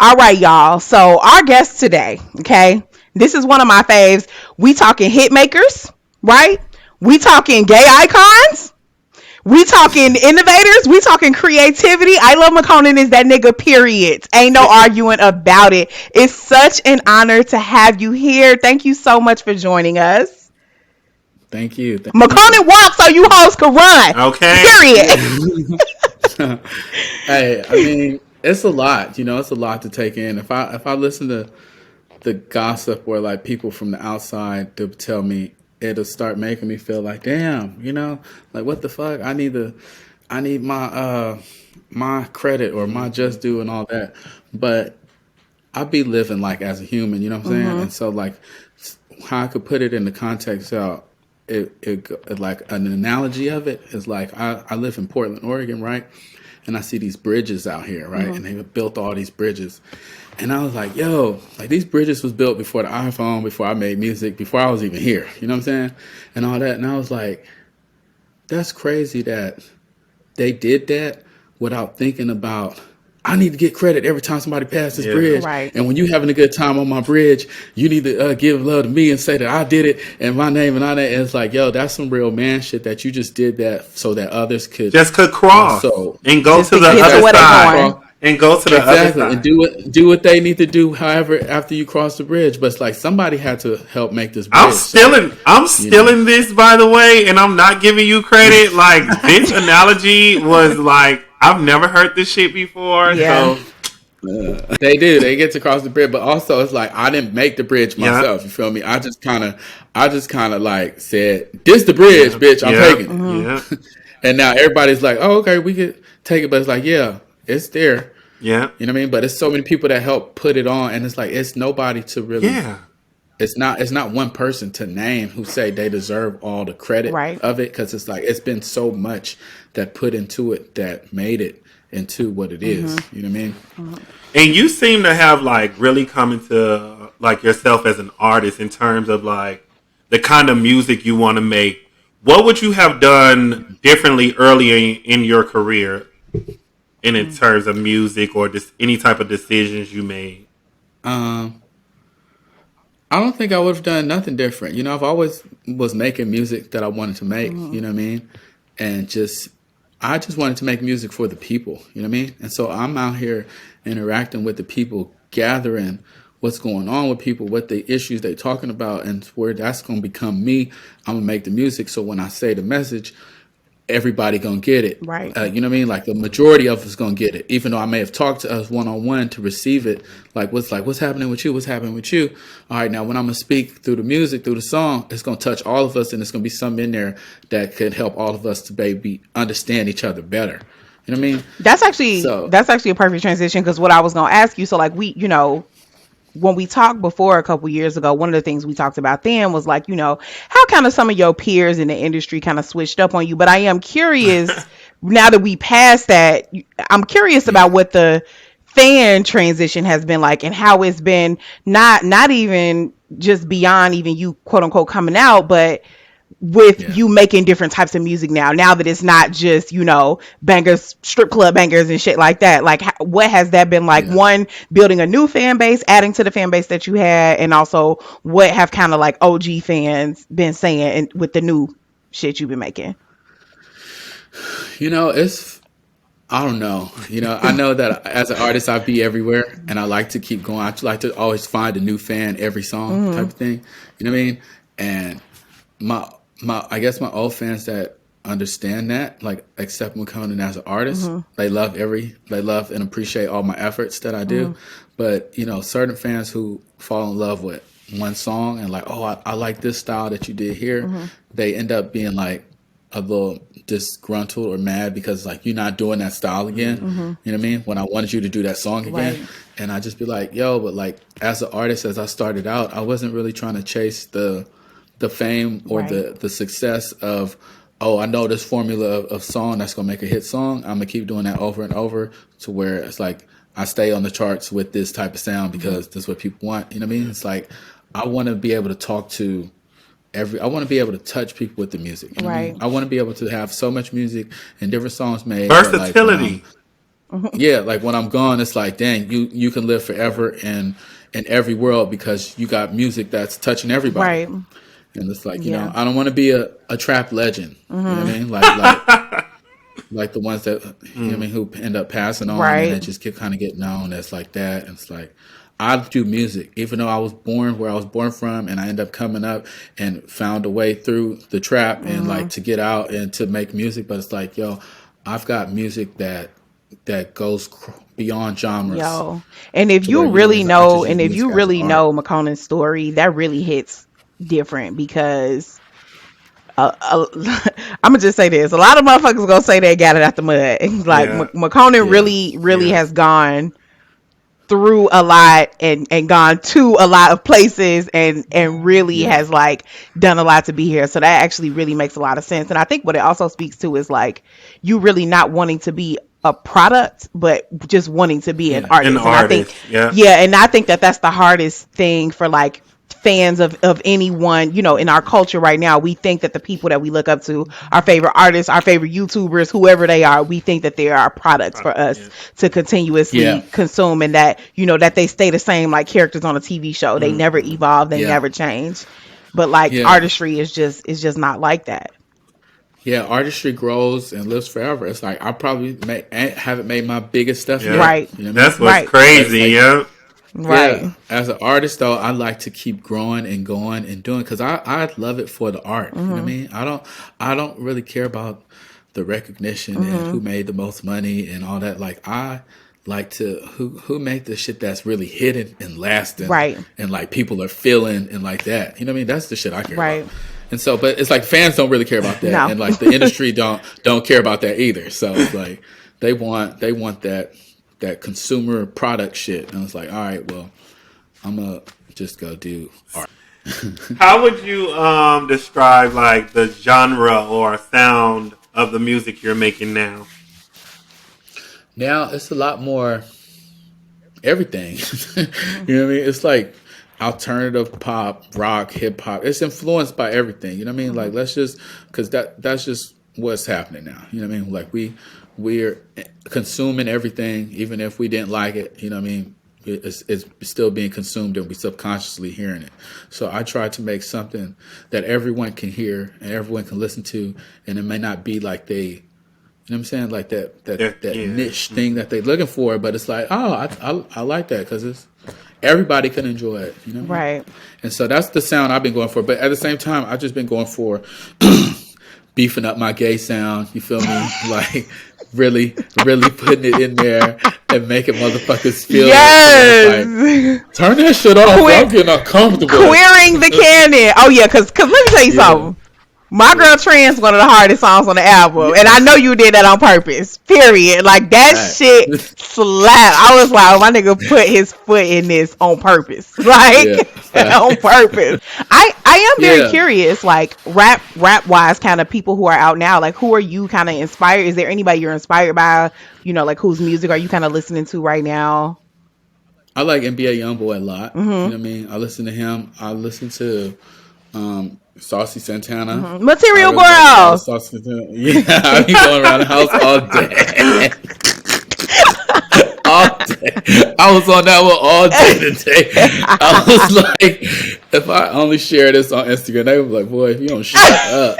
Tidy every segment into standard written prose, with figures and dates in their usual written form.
All right, y'all. So our guest today, okay, this is one of my faves. We talking hit makers, right? We talking gay icons. We talking innovators. We talking creativity. Ilovemakonnen is that nigga. Period. Ain't no arguing about it. It's such an honor to have you here. Thank you so much for joining us. Thank you. Thank you. McConan walks so you hoes can run. Okay. Period. Hey, I mean, it's a lot. It's a lot to take in. If I listen to the gossip or like people from the outside to tell me, it'll start making me feel like, damn, like what the fuck? I need my credit or my just due and all that. But I be living like as a human, you know what I'm saying? And so like how I could put it in the context out, it like an analogy of it is like I live in Portland, Oregon, right? And I see these bridges out here, right? And they built all these bridges. And I was like, yo, like these bridges was built before the iPhone, before I made music, before I was even here. You know what I'm saying? And all that. And I was like, that's crazy that they did that without thinking about, I need to get credit every time somebody passes this bridge. Right. And when you having a good time on my bridge, you need to give love to me and say that I did it and my name and all that. And it's like, yo, that's some real man shit that you just did that so that others could cross and go to the other side. And go to the other side. And do what they need to do, however, after you cross the bridge. But it's like somebody had to help make this bridge. I'm stealing this, by the way, and I'm not giving you credit. Like, this analogy was like, I've never heard this shit before. Yeah. So they do. They get to cross the bridge, but also it's like I didn't make the bridge myself. You feel me? I just kind of like said, "This the bridge, bitch. I'm taking it." Yeah. And now everybody's like, "Oh, okay, we could take it," but it's like, yeah. It's there. Yeah. You know what I mean? But it's so many people that help put it on, and it's like it's nobody to really. Yeah. It's not one person to name who say they deserve all the credit of it, because it's like it's been so much that put into it that made it into what it is. You know what I mean? And you seem to have like really come into like yourself as an artist in terms of like the kind of music you want to make. What would you have done differently earlier in your career? And in terms of music or just any type of decisions you made? I don't think I would have done nothing different. I've always was making music that I wanted to make, you know what I mean? And I just wanted to make music for the people, you know what I mean? And so I'm out here interacting with the people, gathering what's going on with people, what the issues they're talking about, and where that's going to become me. I'm going to make the music. So when I say the message, everybody gonna get it, right? You know what I mean? Like the majority of us gonna get it, even though I may have talked to us one-on-one to receive it. What's happening with you? What's happening with you? All right, now when I'm gonna speak through the music, through the song, it's gonna touch all of us, and it's gonna be something in there that could help all of us to maybe understand each other better. You know what I mean? That's actually a perfect transition, because what I was gonna ask you. So like when we talked before a couple years ago, one of the things we talked about then was like, how kind of some of your peers in the industry kind of switched up on you. But I am curious now that we passed that, I'm curious about what the fan transition has been like, and how it's been not even just beyond even you quote unquote coming out, but with you making different types of music now that it's not just bangers, strip club bangers and shit like that. Like what has that been like? One, building a new fan base, adding to the fan base that you had, and also what have kind of like OG fans been saying and with the new shit you've been making? I don't know. I know that as an artist, I be everywhere, and I like to keep going. I like to always find a new fan every song, type of thing. You know what I mean? And I guess my old fans that understand that, like, accept McConan as an artist. They love and appreciate all my efforts that I do. But certain fans who fall in love with one song and like, oh, I like this style that you did here, they end up being like a little disgruntled or mad because like you're not doing that style again. You know what I mean? When I wanted you to do that song again. And I just be like, yo, but like as an artist, as I started out, I wasn't really trying to chase the fame or the success of, oh, I know this formula of song that's gonna make a hit song. I'm gonna keep doing that over and over to where it's like I stay on the charts with this type of sound because that's what people want. You know what I mean? It's like I want to be able to talk to I want to be able to touch people with the music. You know what I mean? I want to be able to have so much music and different songs made. Versatility. yeah, like when I'm gone, it's like, dang, you can live forever in every world because you got music that's touching everybody. Right. And it's like, Yeah. I don't want to be a trap legend. You know what I Mm-hmm. mean? Like the ones that I Mm. mean who end up passing on and Right. then just kind of get known as like that. And it's like I do music, even though I was born where I was born from, and I end up coming up and found a way through the trap and Mm-hmm. like to get out and to make music. But it's like, yo, I've got music that goes beyond genres Yo. And if to where you really I just know, use and if music you as an really art. know McConnell's story, that really hits different because I'm gonna just say this: a lot of motherfuckers gonna say they got it out the mud. Like Yeah. McConnell Yeah, really Yeah. has gone through a lot and gone to a lot of places and really yeah, has like done a lot to be here. So that actually really makes a lot of sense. And I think what it also speaks to is like you really not wanting to be a product, but just wanting to be an yeah, An artist. And I think, artist. Yeah. yeah, and I think that that's the hardest thing for like fans of anyone, in our culture right now. We think that the people that we look up to, our favorite artists, our favorite YouTubers, whoever they are, we think that they are products for Product. us Yeah. to yeah, continuously consume, and that that they stay the same like characters on a TV show. They never Mm-hmm. evolve, they yeah, never change. But like yeah. artistry is just not like that. Yeah, artistry grows and lives forever. It's like I probably haven't made my biggest stuff Yeah. yet. Right. You know what I mean? That's what's Right. But it's crazy. like, Yeah. Right. yeah, as an artist though, I like to keep growing and going and doing because I love it for the art. You know what I Mhm. mean? I don't really care about the recognition and who Mhm. made the most money and all that. Like I like to who make the shit that's really hidden and lasting Right. and like people are feeling and like that. You know what I mean? That's the shit I care about. Right. And so, but it's like fans don't really care about that, No. and like the industry don't care about that either. So it's like they want that consumer product shit, and it's like, all right, well, I'm gonna just go do art. How would you describe like the genre or sound of the music you're making now? Now it's a lot more everything. Mhm. You know what I mean? It's like alternative pop, rock, hip hop. It's influenced by everything. You know what I mean? Like Mhm. let's just because that's just what's happening now. You know what I mean? Like we're consuming everything, even if we didn't like it. You know what I mean? It's still being consumed and we subconsciously hearing it. So I try to make something that everyone can hear and everyone can listen to, and it may not be like you know what I'm saying? Like that Yeah. that that Yeah. niche thing that they're looking for, but it's like, oh, I like that because it's everybody can enjoy it. You know what I mean? Right. And so that's the sound I've been going for. But at the same time, I've just been going for beefing up my gay sound. You feel me? Like really putting it in there and making motherfuckers feel it. To where it's like, Yes. turn that shit off. Que- I'm getting uncomfortable. Queering the canon. Oh yeah, cause let me tell you Yeah, something. My yeah, girl Trans one of the hardest songs on the album, and I yeah. know you did that on purpose. Period. Like that shit Facts. slap. I was like, oh, my nigga put his foot in this on purpose, like Yeah, on facts. purpose. I am very Yeah. curious, like rap wise, kind of people who are out now. Like, who are you kind of inspired? Is there anybody you're inspired by? Like whose music are you kind of listening to right now? I like NBA YoungBoy a lot. You Hmm. know what I mean? I listen to him. I listen to Saucy Santana. Hmm. I Material really like a lot of Girl. Saucy Santana. Yeah, I be going around the house all day. All day. I was on that one all day today. I was like, if I only share this on Instagram, they would be like, boy, if you don't shut up.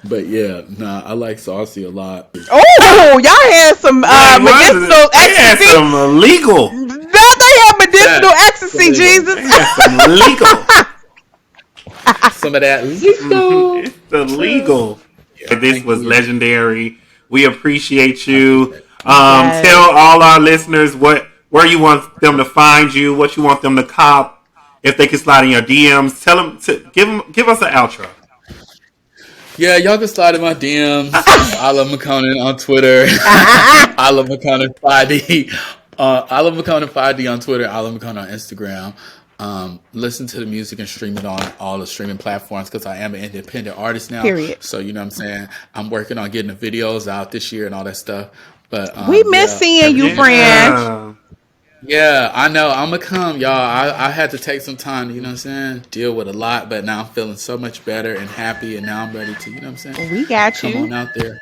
But yeah, nah, I like Saucy a lot. Oh, y'all had some Wait, what? medicinal They had ecstasy. some legal. Now they have medicinal Facts. ecstasy, They Jesus. had some legal. Some of that Mhm. Lico. It's illegal. Yeah, This thank was you. legendary. We appreciate I you. appreciate it. Tell Yes. all our listeners where you want them to find you, what you want them to cop. If they can slide in your DMs, tell them to give us an outro. Yeah, y'all can slide in my DMs. Ilovemakonnen on Twitter. Ilovemakonnen 5D. Ilovemakonnen 5D on Twitter. Ilovemakonnen on Instagram. Listen to the music and stream it on all the streaming platforms because I am an independent artist now. Period. So you know what I'm saying? I'm working on getting the videos out this year and all that stuff. But We miss yeah, seeing you, everything is friend. good. Yeah. Yeah, I know. I'm gonna come, y'all. I had to take some time, you know what I'm saying? Deal with a lot, but now I'm feeling so much better and happy, and now I'm ready to, you know what I'm saying? We got Come you. on out there.